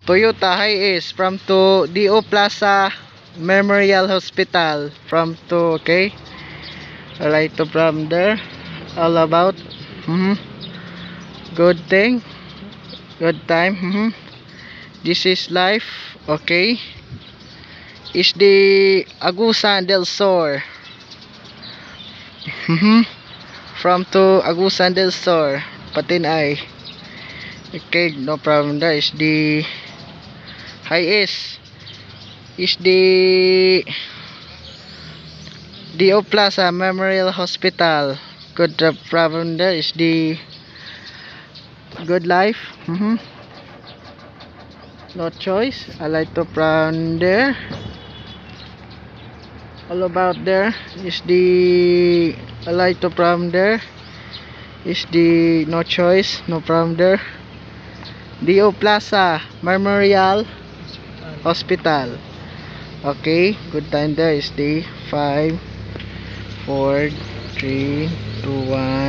Toyota Hiace from to DO Plaza Memorial Hospital from to, okay, alright, to from there, all about good thing, good time. This is life, okay, is the Agusan del Sur, from to Agusan del Sur Patinay, okay, no problem. There is the Hiace, is the DO Plaza Memorial Hospital. Good problem. There is the good life. No choice. I like to from there. All about there is the I like to from there is the no choice. No problem there. DO Plaza Memorial Hospital. Okay, good time. There is the 5 4 3 2 1